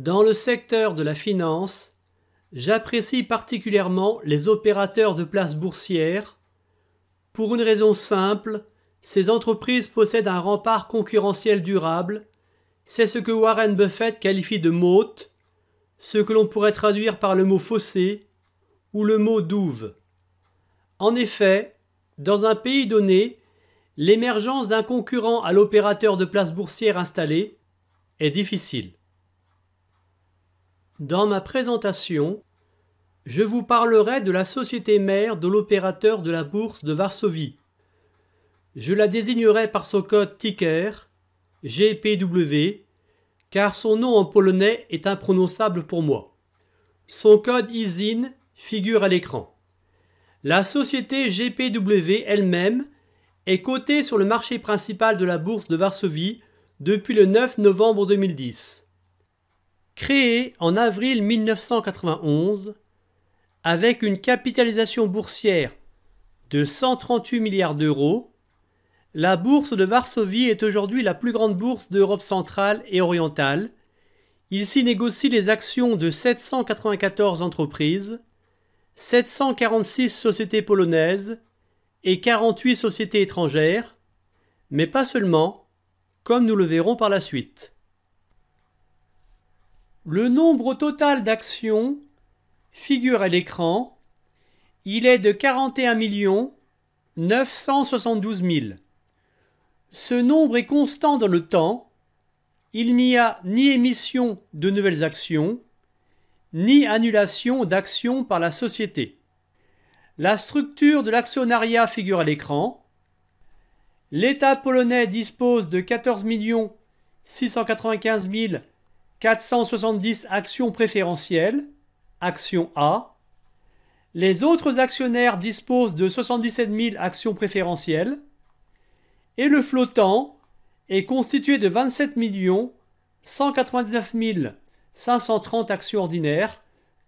Dans le secteur de la finance, j'apprécie particulièrement les opérateurs de places boursières. Pour une raison simple, ces entreprises possèdent un rempart concurrentiel durable. C'est ce que Warren Buffett qualifie de moat, ce que l'on pourrait traduire par le mot fossé ou le mot douve. En effet, dans un pays donné, l'émergence d'un concurrent à l'opérateur de places boursières installé est difficile. Dans ma présentation, je vous parlerai de la société mère de l'opérateur de la bourse de Varsovie. Je la désignerai par son code ticker, GPW, car son nom en polonais est imprononçable pour moi. Son code ISIN figure à l'écran. La société GPW elle-même est cotée sur le marché principal de la bourse de Varsovie depuis le 9 novembre 2010. Créée en avril 1991, avec une capitalisation boursière de 138 milliards d'euros, la bourse de Varsovie est aujourd'hui la plus grande bourse d'Europe centrale et orientale. Il s'y négocie les actions de 794 entreprises, 746 sociétés polonaises et 48 sociétés étrangères, mais pas seulement, comme nous le verrons par la suite. Le nombre total d'actions figure à l'écran. Il est de 41 972 000. Ce nombre est constant dans le temps. Il n'y a ni émission de nouvelles actions, ni annulation d'actions par la société. La structure de l'actionnariat figure à l'écran. L'État polonais dispose de 14 695 470 actions préférentielles, action A. Les autres actionnaires disposent de 77 000 actions préférentielles. Et le flottant est constitué de 27 199 530 actions ordinaires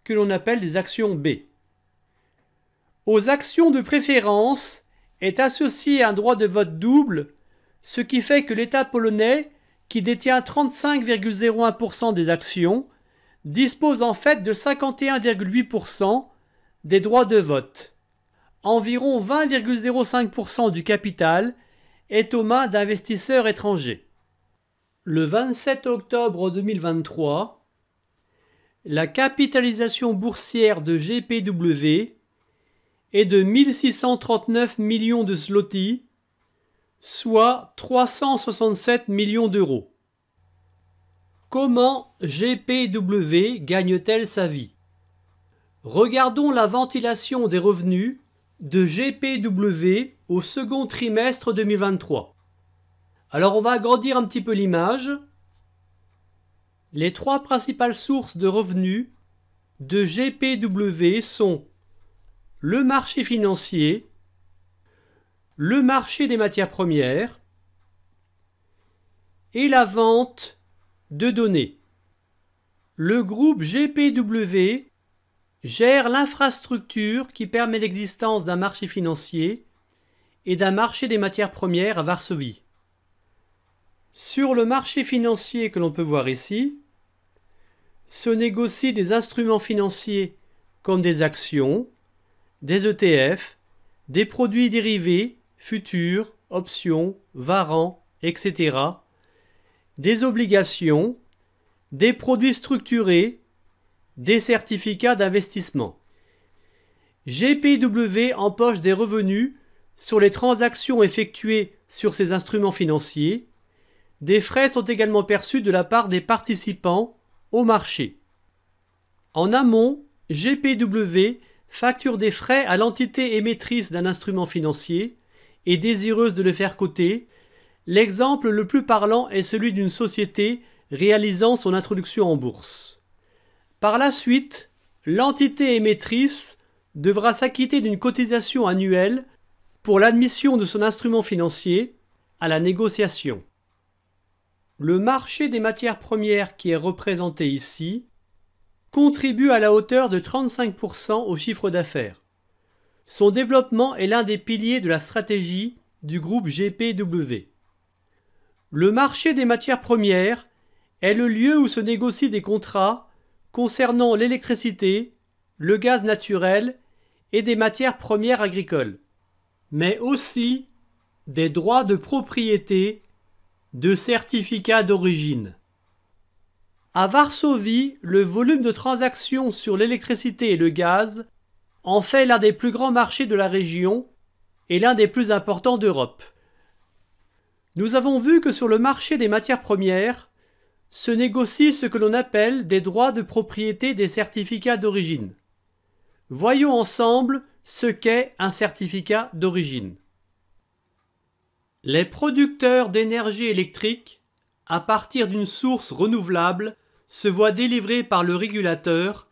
que l'on appelle des actions B. Aux actions de préférence est associé un droit de vote double, ce qui fait que l'État polonais, qui détient 35,01% des actions, dispose en fait de 51,8% des droits de vote. Environ 20,05% du capital est aux mains d'investisseurs étrangers. Le 27 octobre 2023, la capitalisation boursière de GPW est de 1639 millions de zloty, soit 367 millions d'euros. Comment GPW gagne-t-elle sa vie? Regardons la ventilation des revenus de GPW au second trimestre 2023. Alors on va agrandir un petit peu l'image. Les trois principales sources de revenus de GPW sont le marché financier, le marché des matières premières et la vente de données. Le groupe GPW gère l'infrastructure qui permet l'existence d'un marché financier et d'un marché des matières premières à Varsovie. Sur le marché financier que l'on peut voir ici, se négocient des instruments financiers comme des actions, des ETF, des produits dérivés, futurs, options, warrants, etc., des obligations, des produits structurés, des certificats d'investissement. GPW empoche des revenus sur les transactions effectuées sur ces instruments financiers. Des frais sont également perçus de la part des participants au marché. En amont, GPW facture des frais à l'entité émettrice d'un instrument financier et désireuse de le faire coter. L'exemple le plus parlant est celui d'une société réalisant son introduction en bourse. Par la suite, l'entité émettrice devra s'acquitter d'une cotisation annuelle pour l'admission de son instrument financier à la négociation. Le marché des matières premières qui est représenté ici contribue à la hauteur de 35% au chiffre d'affaires. Son développement est l'un des piliers de la stratégie du groupe GPW. Le marché des matières premières est le lieu où se négocient des contrats concernant l'électricité, le gaz naturel et des matières premières agricoles, mais aussi des droits de propriété, de certificats d'origine. À Varsovie, le volume de transactions sur l'électricité et le gaz en fait l'un des plus grands marchés de la région et l'un des plus importants d'Europe. Nous avons vu que sur le marché des matières premières se négocie ce que l'on appelle des droits de propriété des certificats d'origine. Voyons ensemble ce qu'est un certificat d'origine. Les producteurs d'énergie électrique, à partir d'une source renouvelable, se voient délivrer par le régulateur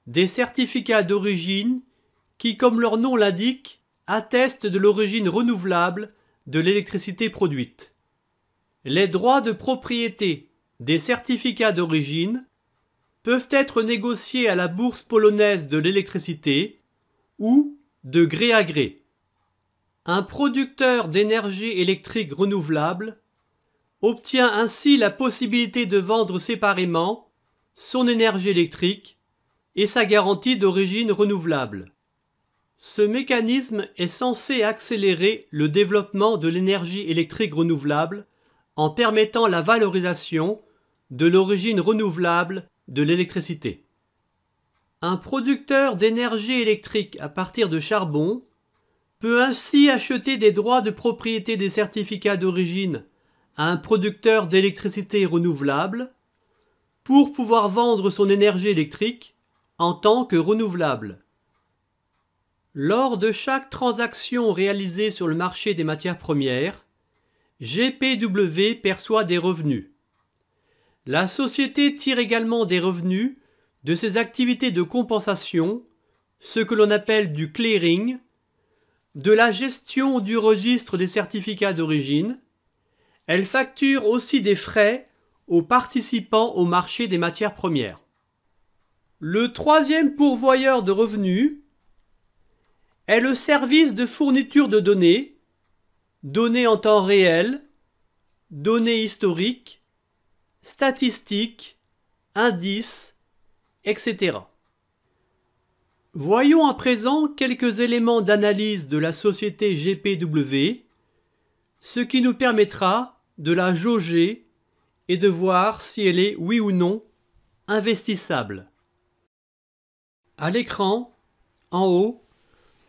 des certificats d'origine qui, comme leur nom l'indique, attestent de l'origine renouvelable de l'électricité produite. Les droits de propriété des certificats d'origine peuvent être négociés à la bourse polonaise de l'électricité ou de gré à gré. Un producteur d'énergie électrique renouvelable obtient ainsi la possibilité de vendre séparément son énergie électrique et sa garantie d'origine renouvelable. Ce mécanisme est censé accélérer le développement de l'énergie électrique renouvelable en permettant la valorisation de l'origine renouvelable de l'électricité. Un producteur d'énergie électrique à partir de charbon peut ainsi acheter des droits de propriété des certificats d'origine à un producteur d'électricité renouvelable pour pouvoir vendre son énergie électrique en tant que renouvelable. Lors de chaque transaction réalisée sur le marché des matières premières, GPW perçoit des revenus. La société tire également des revenus de ses activités de compensation, ce que l'on appelle du clearing, de la gestion du registre des certificats d'origine. Elle facture aussi des frais aux participants au marché des matières premières. Le troisième pourvoyeur de revenus est le service de fourniture de données, données en temps réel, données historiques, statistiques, indices, etc. Voyons à présent quelques éléments d'analyse de la société GPW, ce qui nous permettra de la jauger et de voir si elle est, oui ou non, investissable. À l'écran, en haut,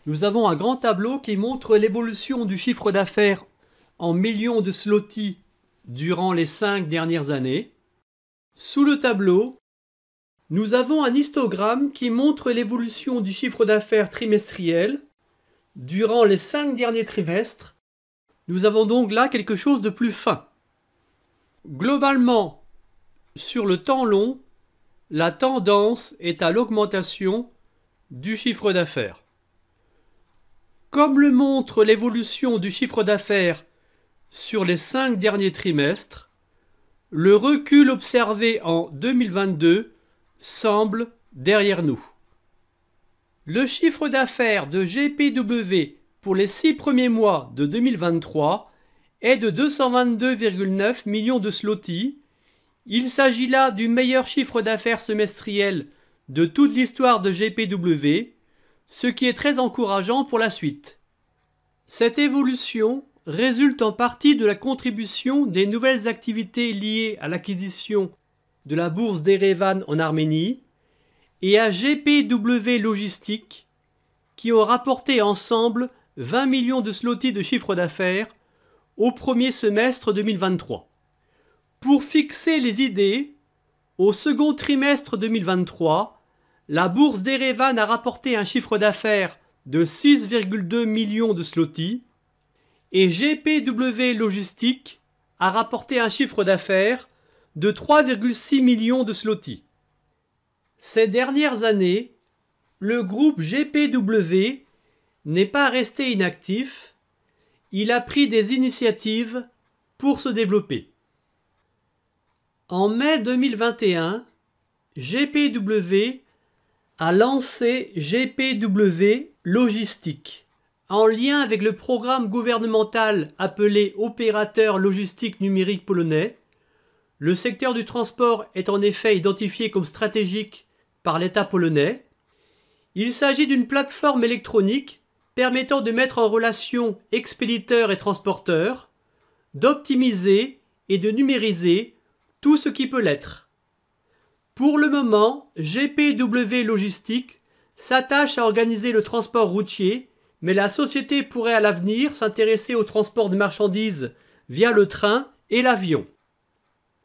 nous avons un grand tableau qui montre l'évolution du chiffre d'affaires en millions de zlotys durant les 5 dernières années. Sous le tableau, nous avons un histogramme qui montre l'évolution du chiffre d'affaires trimestriel durant les 5 derniers trimestres. Nous avons donc là quelque chose de plus fin. Globalement, sur le temps long, la tendance est à l'augmentation du chiffre d'affaires. Comme le montre l'évolution du chiffre d'affaires sur les 5 derniers trimestres, le recul observé en 2022 semble derrière nous. Le chiffre d'affaires de GPW pour les 6 premiers mois de 2023 est de 222,9 millions de zlotys. Il s'agit là du meilleur chiffre d'affaires semestriel de toute l'histoire de GPW, ce qui est très encourageant pour la suite. Cette évolution résulte en partie de la contribution des nouvelles activités liées à l'acquisition de la bourse d'Erevan en Arménie et à GPW Logistique, qui ont rapporté ensemble 20 millions de zlotys de chiffre d'affaires au premier semestre 2023. Pour fixer les idées, au second trimestre 2023, la bourse d'Erevan a rapporté un chiffre d'affaires de 6,2 millions de zlotys et GPW Logistique a rapporté un chiffre d'affaires de 3,6 millions de zlotys. Ces dernières années, le groupe GPW n'est pas resté inactif, il a pris des initiatives pour se développer. En mai 2021, GPW a lancé GPW Logistique, en lien avec le programme gouvernemental appelé Opérateur logistique numérique polonais. Le secteur du transport est en effet identifié comme stratégique par l'État polonais. Il s'agit d'une plateforme électronique permettant de mettre en relation expéditeurs et transporteurs, d'optimiser et de numériser tout ce qui peut l'être. Pour le moment, GPW Logistique s'attache à organiser le transport routier, mais la société pourrait à l'avenir s'intéresser au transport de marchandises via le train et l'avion.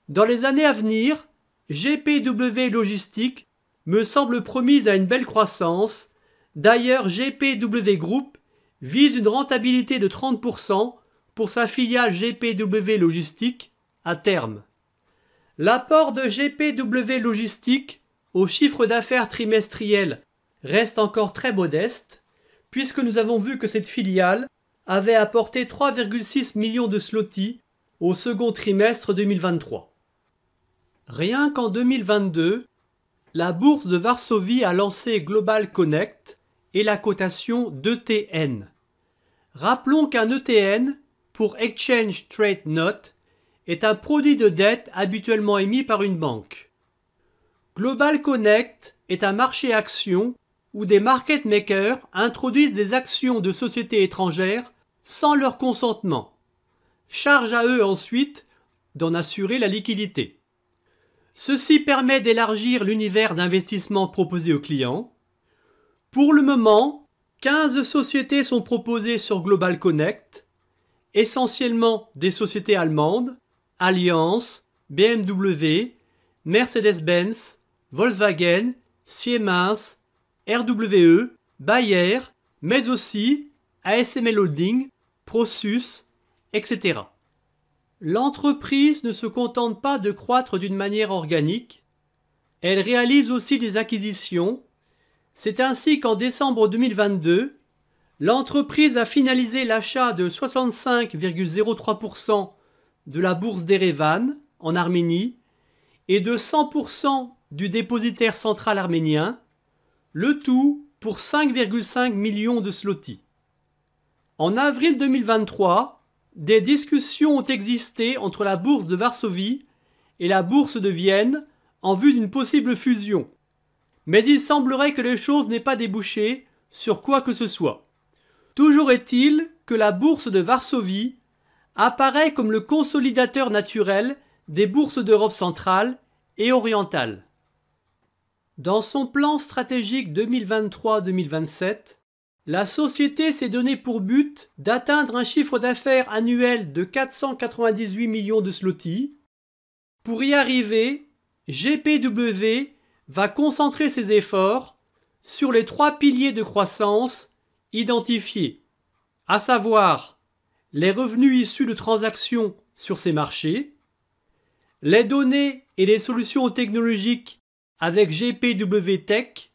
Dans les années à venir, GPW Logistique me semble promise à une belle croissance. D'ailleurs, GPW Group vise une rentabilité de 30% pour sa filiale GPW Logistique à terme. L'apport de GPW Logistique au chiffre d'affaires trimestriel reste encore très modeste, puisque nous avons vu que cette filiale avait apporté 3,6 millions de zloty au second trimestre 2023. Rien qu'en 2022, la bourse de Varsovie a lancé Global Connect et la cotation d'ETN. Rappelons qu'un ETN, pour Exchange Trade Note, est un produit de dette habituellement émis par une banque. Global Connect est un marché actions où des market makers introduisent des actions de sociétés étrangères sans leur consentement. Charge à eux ensuite d'en assurer la liquidité. Ceci permet d'élargir l'univers d'investissement proposé aux clients. Pour le moment, 15 sociétés sont proposées sur Global Connect, essentiellement des sociétés allemandes, Allianz, BMW, Mercedes-Benz, Volkswagen, Siemens, RWE, Bayer, mais aussi ASML Holding, Prosus, etc. L'entreprise ne se contente pas de croître d'une manière organique, elle réalise aussi des acquisitions. C'est ainsi qu'en décembre 2022, l'entreprise a finalisé l'achat de 65,03% de la bourse d'Erevan en Arménie et de 100% du dépositaire central arménien, le tout pour 5,5 millions de zloty. En avril 2023, des discussions ont existé entre la bourse de Varsovie et la bourse de Vienne en vue d'une possible fusion. Mais il semblerait que les choses n'aient pas débouché sur quoi que ce soit. Toujours est-il que la bourse de Varsovie apparaît comme le consolidateur naturel des bourses d'Europe centrale et orientale. Dans son plan stratégique 2023-2027, la société s'est donné pour but d'atteindre un chiffre d'affaires annuel de 498 millions de zloty. Pour y arriver, GPW va concentrer ses efforts sur les 3 piliers de croissance identifiés, à savoir les revenus issus de transactions sur ces marchés, les données et les solutions technologiques avec GPW Tech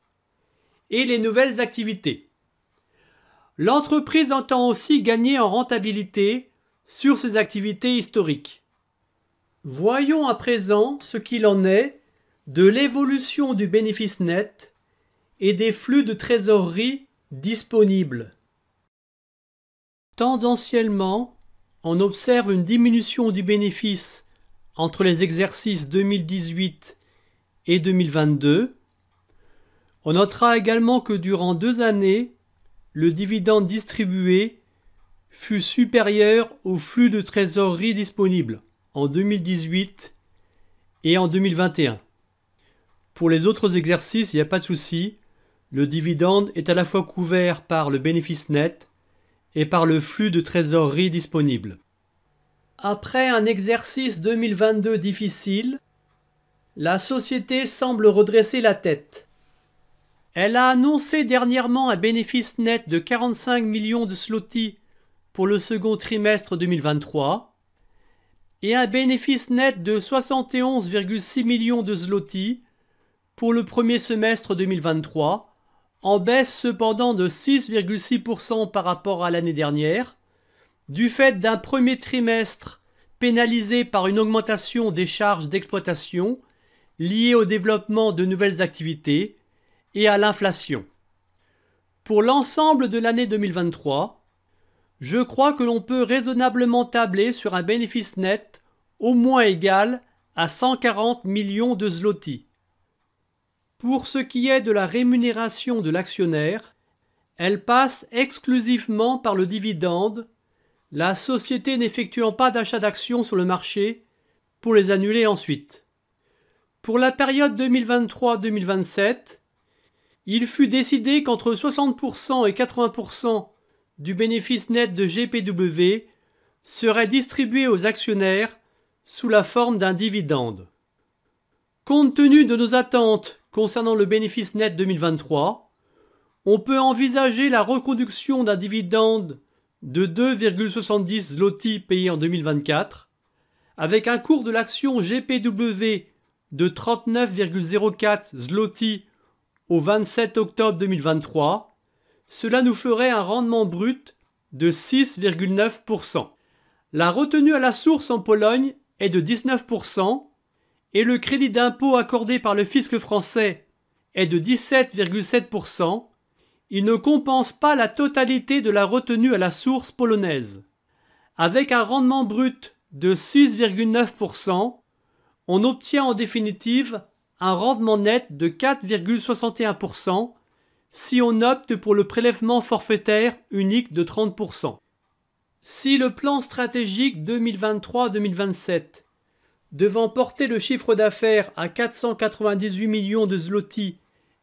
et les nouvelles activités. L'entreprise entend aussi gagner en rentabilité sur ses activités historiques. Voyons à présent ce qu'il en est de l'évolution du bénéfice net et des flux de trésorerie disponibles. Tendanciellement, on observe une diminution du bénéfice entre les exercices 2018 et 2022. On notera également que durant 2 années, le dividende distribué fut supérieur au flux de trésorerie disponible en 2018 et en 2021. Pour les autres exercices, il n'y a pas de souci. Le dividende est à la fois couvert par le bénéfice net et par le flux de trésorerie disponible. Après un exercice 2022 difficile, la société semble redresser la tête. Elle a annoncé dernièrement un bénéfice net de 45 millions de zloty pour le second trimestre 2023 et un bénéfice net de 71,6 millions de zloty pour le premier semestre 2023, en baisse cependant de 6,6% par rapport à l'année dernière, du fait d'un premier trimestre pénalisé par une augmentation des charges d'exploitation liées au développement de nouvelles activités et à l'inflation. Pour l'ensemble de l'année 2023, je crois que l'on peut raisonnablement tabler sur un bénéfice net au moins égal à 140 millions de zloty. Pour ce qui est de la rémunération de l'actionnaire, elle passe exclusivement par le dividende, la société n'effectuant pas d'achat d'actions sur le marché pour les annuler ensuite. Pour la période 2023-2027, il fut décidé qu'entre 60% et 80% du bénéfice net de GPW serait distribué aux actionnaires sous la forme d'un dividende. Compte tenu de nos attentes concernant le bénéfice net 2023, on peut envisager la reconduction d'un dividende de 2,70 zloty payé en 2024, avec un cours de l'action GPW de 39,04 zloty au 27 octobre 2023, cela nous ferait un rendement brut de 6,9%. La retenue à la source en Pologne est de 19% et le crédit d'impôt accordé par le fisc français est de 17,7%. Il ne compense pas la totalité de la retenue à la source polonaise. Avec un rendement brut de 6,9%, on obtient en définitive un rendement net de 4,61% si on opte pour le prélèvement forfaitaire unique de 30%. Si le plan stratégique 2023-2027, devant porter le chiffre d'affaires à 498 millions de zloty,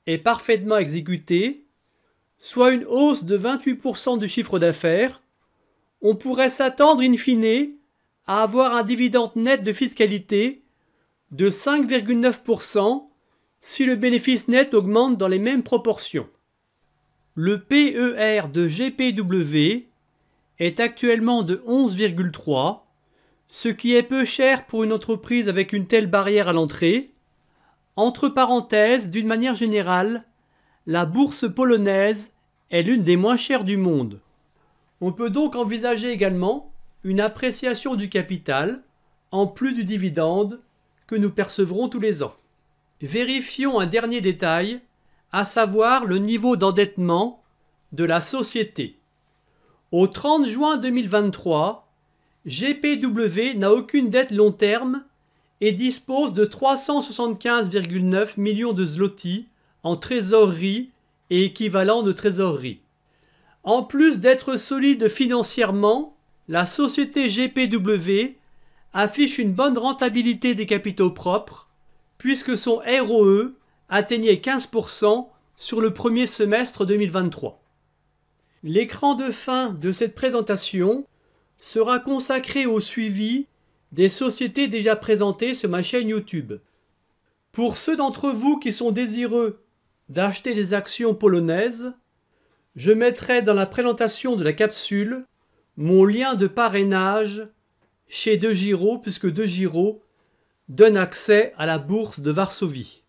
est parfaitement exécuté, soit une hausse de 28% du chiffre d'affaires, on pourrait s'attendre in fine à avoir un dividende net de fiscalité de 5,9% si le bénéfice net augmente dans les mêmes proportions. Le PER de GPW est actuellement de 11,3, ce qui est peu cher pour une entreprise avec une telle barrière à l'entrée. Entre parenthèses, d'une manière générale, la bourse polonaise est l'une des moins chères du monde. On peut donc envisager également une appréciation du capital, en plus du dividende que nous percevrons tous les ans. Vérifions un dernier détail, à savoir le niveau d'endettement de la société. Au 30 juin 2023, GPW n'a aucune dette long terme et dispose de 375,9 millions de zloty en trésorerie et équivalent de trésorerie. En plus d'être solide financièrement, la société GPW affiche une bonne rentabilité des capitaux propres, puisque son ROE atteignait 15% sur le premier semestre 2023. L'écran de fin de cette présentation sera consacré au suivi des sociétés déjà présentées sur ma chaîne YouTube. Pour ceux d'entre vous qui sont désireux d'acheter des actions polonaises, je mettrai dans la présentation de la capsule mon lien de parrainage chez DeGiro, puisque DeGiro donne accès à la bourse de Varsovie.